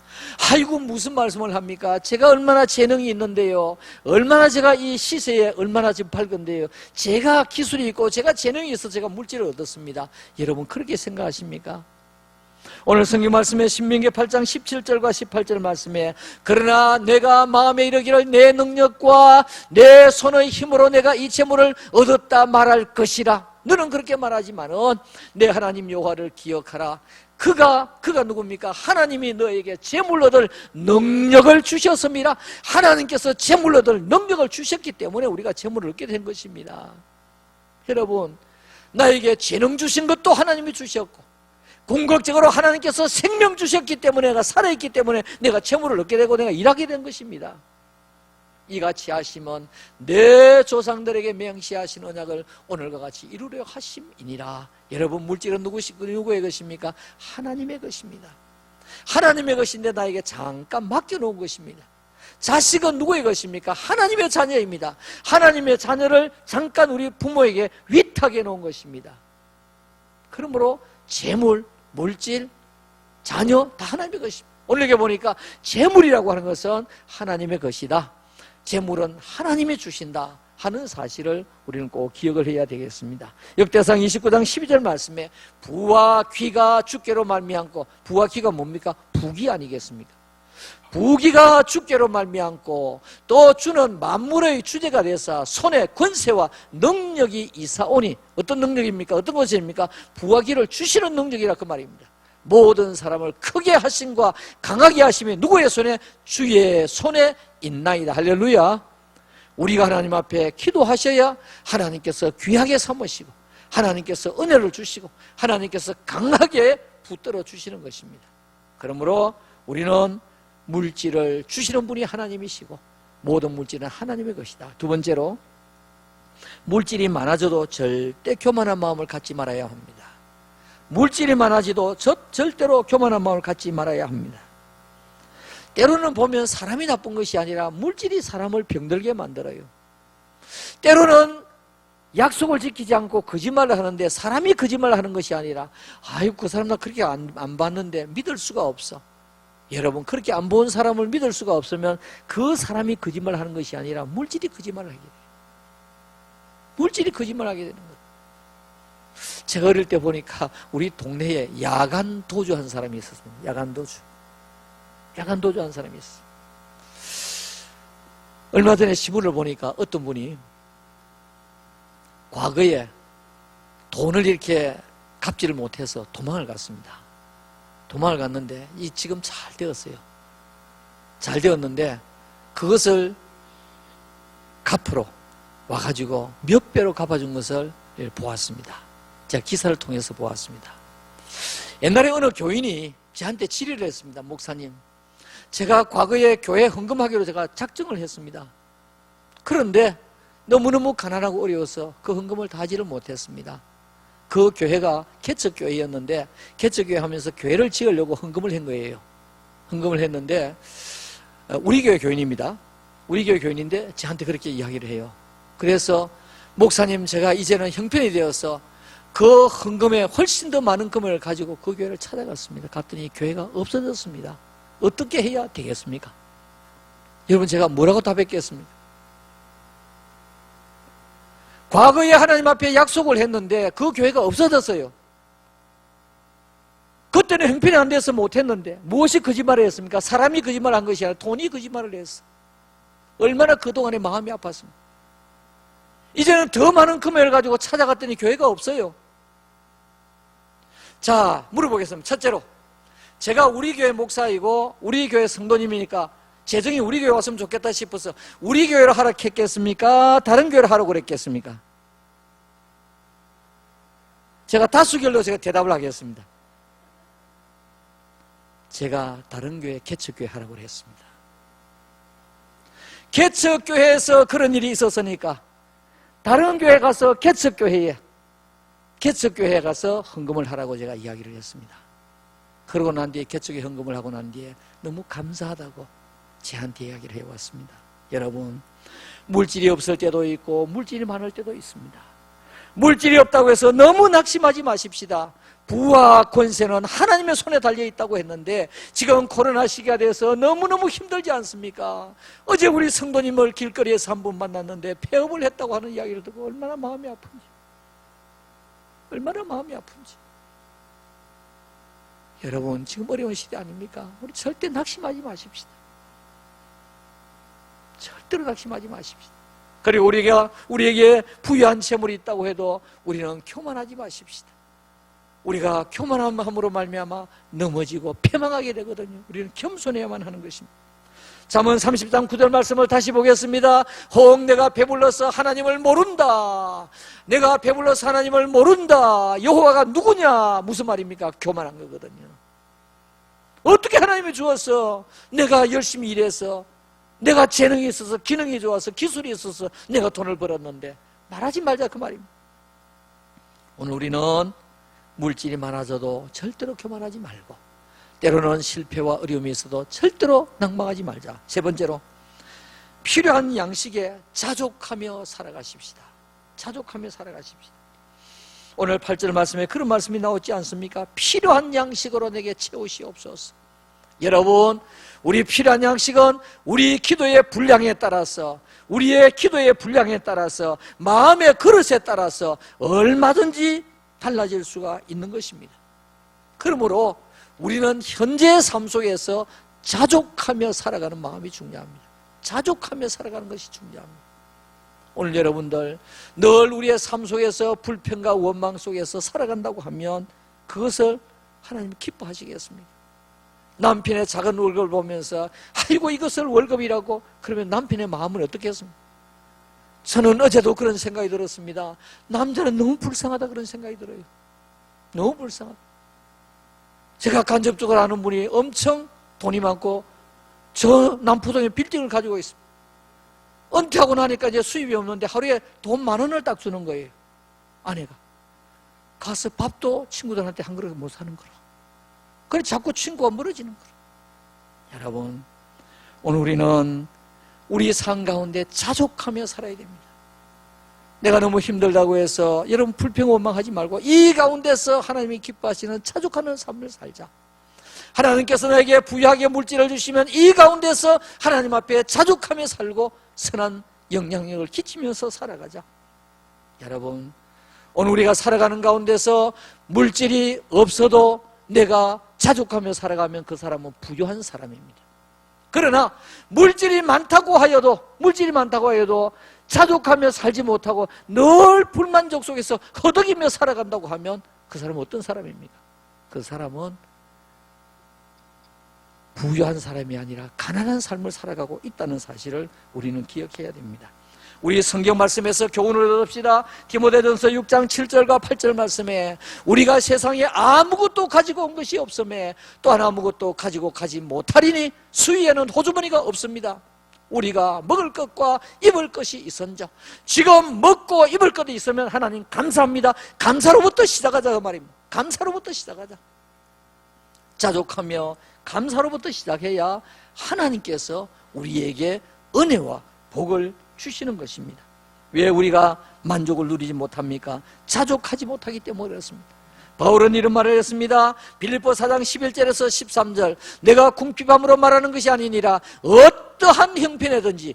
아이고, 무슨 말씀을 합니까? 제가 얼마나 재능이 있는데요, 얼마나 제가 이 시세에 얼마나 지금 밝은데요, 제가 기술이 있고 제가 재능이 있어서 제가 물질을 얻었습니다. 여러분, 그렇게 생각하십니까? 오늘 성경 말씀에 신명기 8장 17절과 18절 말씀에, 그러나 내가 마음에 이르기를 내 능력과 내 손의 힘으로 내가 이 재물을 얻었다 말할 것이라. 너는 그렇게 말하지만은 내 하나님 여호와를 기억하라. 그가 누굽니까? 하나님이 너에게 재물 얻을 능력을 주셨습니다. 하나님께서 재물 얻을 능력을 주셨기 때문에 우리가 재물을 얻게 된 것입니다. 여러분, 나에게 재능 주신 것도 하나님이 주셨고, 궁극적으로 하나님께서 생명 주셨기 때문에 내가 살아있기 때문에 내가 재물을 얻게 되고 내가 일하게 된 것입니다. 이같이 하시면 내 조상들에게 맹시하신 언약을 오늘과 같이 이루려 하심이니라. 여러분, 물질은 누구의 것입니까? 하나님의 것입니다. 하나님의 것인데 나에게 잠깐 맡겨놓은 것입니다. 자식은 누구의 것입니까? 하나님의 자녀입니다. 하나님의 자녀를 잠깐 우리 부모에게 위탁해 놓은 것입니다. 그러므로 재물, 물질, 자녀 다 하나님의 것입니다. 오늘 여기 보니까 재물이라고 하는 것은 하나님의 것이다, 재물은 하나님이 주신다 하는 사실을 우리는 꼭 기억을 해야 되겠습니다. 역대상 29장 12절 말씀에 부와 귀가 주께로 말미암고, 부와 귀가 뭡니까? 부귀 아니겠습니까? 부귀가 주께로 말미암고 또 주는 만물의 주제가 되사 손에 권세와 능력이 이사오니, 어떤 능력입니까? 어떤 것입니까? 부와 귀를 주시는 능력이라 그 말입니다. 모든 사람을 크게 하심과 강하게 하심이 누구의 손에? 주의 손에 있나이다. 할렐루야. 우리가 하나님 앞에 기도하셔야 하나님께서 귀하게 삼으시고 하나님께서 은혜를 주시고 하나님께서 강하게 붙들어 주시는 것입니다. 그러므로 우리는 물질을 주시는 분이 하나님이시고 모든 물질은 하나님의 것이다. 두 번째로, 물질이 많아져도 절대 교만한 마음을 갖지 말아야 합니다. 물질이 많아지도 절대로 교만한 마음을 갖지 말아야 합니다. 때로는 보면 사람이 나쁜 것이 아니라 물질이 사람을 병들게 만들어요. 때로는 약속을 지키지 않고 거짓말을 하는데 사람이 거짓말을 하는 것이 아니라 아유 그 사람 나 그렇게 안 봤는데 믿을 수가 없어. 여러분 그렇게 안 본 사람을 믿을 수가 없으면 그 사람이 거짓말을 하는 것이 아니라 물질이 거짓말을 하게 돼요. 물질이 거짓말을 하게 되는 거예요. 제가 어릴 때 보니까 우리 동네에 야간 도주한 사람이 있었습니다. 야간 도주한 사람이 있었어요. 얼마 전에 신문을 보니까 어떤 분이 과거에 돈을 이렇게 갚지를 못해서 도망을 갔습니다. 도망을 갔는데 지금 잘 되었어요. 잘 되었는데 그것을 갚으러 와가지고 몇 배로 갚아준 것을 보았습니다. 제가 기사를 통해서 보았습니다. 옛날에 어느 교인이 저한테 질의를 했습니다. 목사님, 제가 과거에 교회 헌금하기로 제가 작정을 했습니다. 그런데 너무너무 가난하고 어려워서 그 헌금을 다 하지를 못했습니다. 그 교회가 개척교회였는데 개척교회 하면서 교회를 지으려고 헌금을 한 거예요. 헌금을 했는데 우리 교회 교인입니다. 우리 교회 교인인데 저한테 그렇게 이야기를 해요. 그래서 목사님 제가 이제는 형편이 되어서 그 헌금에 훨씬 더 많은 금을 가지고 그 교회를 찾아갔습니다. 갔더니 교회가 없어졌습니다. 어떻게 해야 되겠습니까? 여러분 제가 뭐라고 답했겠습니까? 과거에 하나님 앞에 약속을 했는데 그 교회가 없어졌어요. 그때는 형편이 안 돼서 못했는데 무엇이 거짓말을 했습니까? 사람이 거짓말한 것이 아니라 돈이 거짓말을 했어. 얼마나 그동안에 마음이 아팠습니까? 이제는 더 많은 금액을 가지고 찾아갔더니 교회가 없어요. 자, 물어보겠습니다. 첫째로 제가 우리 교회 목사이고 우리 교회 성도님이니까 재정이 우리 교회 왔으면 좋겠다 싶어서 우리 교회로 하라고 했겠습니까? 다른 교회로 하라고 그랬겠습니까? 제가 다수결로 제가 대답을 하겠습니다. 제가 다른 교회 개척교회 하라고 했습니다. 개척교회에서 그런 일이 있었으니까 다른 교회 가서 개척교회에 가서 헌금을 하라고 제가 이야기를 했습니다. 그러고 난 뒤에 개척에 헌금을 하고 난 뒤에 너무 감사하다고 저한테 이야기를 해왔습니다. 여러분 물질이 없을 때도 있고 물질이 많을 때도 있습니다. 물질이 없다고 해서 너무 낙심하지 마십시다. 부와 권세는 하나님의 손에 달려있다고 했는데 지금 코로나 시기가 돼서 너무너무 힘들지 않습니까? 어제 우리 성도님을 길거리에서 한 분 만났는데 폐업을 했다고 하는 이야기를 듣고 얼마나 마음이 아픈지 여러분 지금 어려운 시대 아닙니까? 우리 절대 낙심하지 마십시다. 절대로 낙심하지 마십시다. 그리고 우리에게 부유한 재물이 있다고 해도 우리는 교만하지 마십시다. 우리가 교만함으로 말미암아 넘어지고 패망하게 되거든요. 우리는 겸손해야만 하는 것입니다. 잠언 30장 9절 말씀을 다시 보겠습니다. 혹 내가 배불러서 하나님을 모른다. 내가 배불러서 하나님을 모른다. 여호와가 누구냐? 무슨 말입니까? 교만한 거거든요. 어떻게 하나님이 주어서 내가 열심히 일해서 내가 재능이 있어서 기능이 좋아서 기술이 있어서 내가 돈을 벌었는데 말하지 말자 그 말입니다. 오늘 우리는 물질이 많아져도 절대로 교만하지 말고 때로는 실패와 어려움이 있어도 절대로 낭망하지 말자. 세 번째로 필요한 양식에 자족하며 살아가십시다. 자족하며 살아가십시다. 오늘 8절 말씀에 그런 말씀이 나오지 않습니까? 필요한 양식으로 내게 채우시옵소서. 여러분 우리 필요한 양식은 우리 기도의 분량에 따라서 우리의 기도의 분량에 따라서 마음의 그릇에 따라서 얼마든지 달라질 수가 있는 것입니다. 그러므로 우리는 현재의 삶 속에서 자족하며 살아가는 마음이 중요합니다. 자족하며 살아가는 것이 중요합니다. 오늘 여러분들 늘 우리의 삶 속에서 불평과 원망 속에서 살아간다고 하면 그것을 하나님 기뻐하시겠습니까? 남편의 작은 월급을 보면서 아이고 이것을 월급이라고 그러면 남편의 마음은 어떻겠습니까? 저는 어제도 그런 생각이 들었습니다. 남자는 너무 불쌍하다 그런 생각이 들어요. 너무 불쌍하다. 제가 간접적으로 아는 분이 엄청 돈이 많고 저 남포동에 빌딩을 가지고 있습니다. 은퇴하고 나니까 이제 수입이 없는데 하루에 돈 10,000원을 딱 주는 거예요. 아내가. 가서 밥도 친구들한테 한 그릇 못 사는 거라. 그래 자꾸 친구가 멀어지는 거라. 여러분, 오늘 우리는 우리 삶 가운데 자족하며 살아야 됩니다. 내가 너무 힘들다고 해서 여러분 불평 원망하지 말고 이 가운데서 하나님이 기뻐하시는 자족하는 삶을 살자. 하나님께서 나에게 부유하게 물질을 주시면 이 가운데서 하나님 앞에 자족하며 살고 선한 영향력을 끼치면서 살아가자. 여러분, 오늘 우리가 살아가는 가운데서 물질이 없어도 내가 자족하며 살아가면 그 사람은 부유한 사람입니다. 그러나 물질이 많다고 하여도 자족하며 살지 못하고 늘 불만족 속에서 허덕이며 살아간다고 하면 그 사람은 어떤 사람입니까? 그 사람은 부유한 사람이 아니라 가난한 삶을 살아가고 있다는 사실을 우리는 기억해야 됩니다. 우리 성경 말씀에서 교훈을 얻읍시다. 디모데전서 6장 7절과 8절 말씀에 우리가 세상에 아무것도 가지고 온 것이 없음에 또한 아무것도 가지고 가지 못하리니 수위에는 호주머니가 없습니다. 우리가 먹을 것과 입을 것이 있은즉 지금 먹고 입을 것이 있으면 하나님 감사합니다. 감사로부터 시작하자 그 말입니다. 감사로부터 시작하자. 자족하며 감사로부터 시작해야 하나님께서 우리에게 은혜와 복을 주시는 것입니다. 왜 우리가 만족을 누리지 못합니까? 자족하지 못하기 때문에 그렇습니다. 바울은 이런 말을 했습니다. 빌립보 4장 11절에서 13절 내가 궁핍함으로 말하는 것이 아니니라 어떠한 형편이든지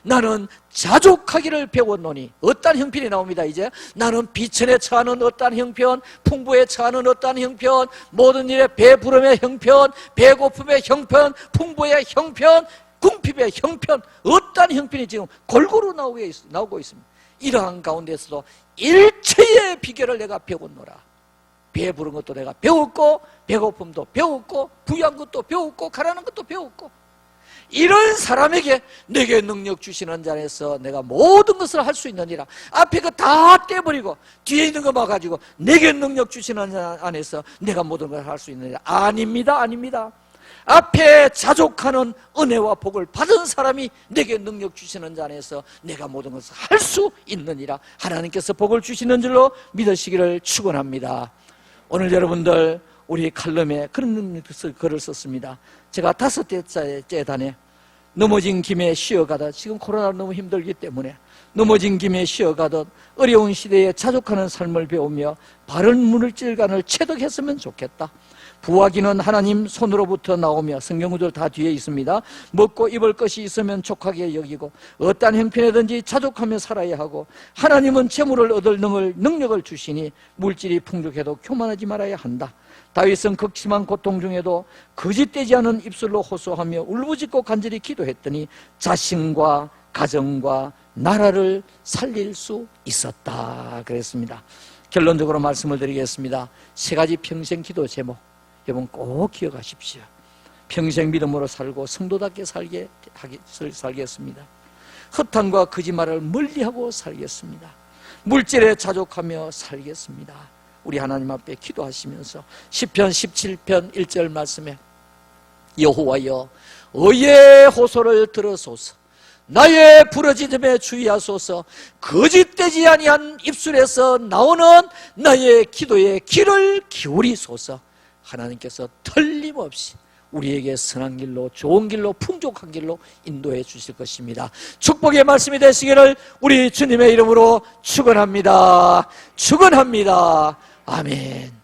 나는 자족하기를 배웠노니 어떠한 형편이 나옵니다. 이제 나는 비천에 처하는 어떠한 형편, 풍부에 처하는 어떠한 형편, 모든 일에 배부름의 형편, 배고픔의 형편, 풍부의 형편, 궁핍의 형편, 어떠한 형편이 지금 골고루 나오고 있습니다. 이러한 가운데서도 일체의 비결을 내가 배웠노라. 배부른 것도 내가 배웠고 배고픔도 배웠고 부유한 것도 배웠고 가난한 것도 배웠고 이런 사람에게 내게 능력 주시는 자 안에서 내가 모든 것을 할 수 있느니라. 앞에 거 다 떼버리고 뒤에 있는 것만 가지고 내게 능력 주시는 자 안에서 내가 모든 것을 할 수 있느니라. 아닙니다. 앞에 자족하는 은혜와 복을 받은 사람이 내게 능력 주시는 자 안에서 내가 모든 것을 할 수 있느니라. 하나님께서 복을 주시는 줄로 믿으시기를 축원합니다. 오늘 여러분들 우리 칼럼에 그런 글을 썼습니다. 제가 5째 재단에 넘어진 김에 쉬어가다, 지금 코로나 너무 힘들기 때문에 넘어진 김에 쉬어가듯 어려운 시대에 자족하는 삶을 배우며 바른 물질관을 체득했으면 좋겠다. 부하기는 하나님 손으로부터 나오며 성경구절 다 뒤에 있습니다. 먹고 입을 것이 있으면 족하게 여기고 어떠한 형편이든지 자족하며 살아야 하고 하나님은 재물을 얻을 능력을 주시니 물질이 풍족해도 교만하지 말아야 한다. 다윗은 극심한 고통 중에도 거짓되지 않은 입술로 호소하며 울부짖고 간절히 기도했더니 자신과 가정과 나라를 살릴 수 있었다 그랬습니다. 결론적으로 말씀을 드리겠습니다. 3가지 평생 기도 제목 여러분 꼭 기억하십시오. 평생 믿음으로 살고 성도답게 살겠습니다. 허탄과 거짓말을 멀리하고 살겠습니다. 물질에 자족하며 살겠습니다. 우리 하나님 앞에 기도하시면서 시편 17편 1절 말씀에 여호와여 의의 호소를 들으소서 나의 부르짖음에 주의하소서 거짓되지 아니한 입술에서 나오는 나의 기도에 귀를 기울이소서. 하나님께서 틀림없이 우리에게 선한 길로 좋은 길로 풍족한 길로 인도해 주실 것입니다. 축복의 말씀이 되시기를 우리 주님의 이름으로 축원합니다. 아멘.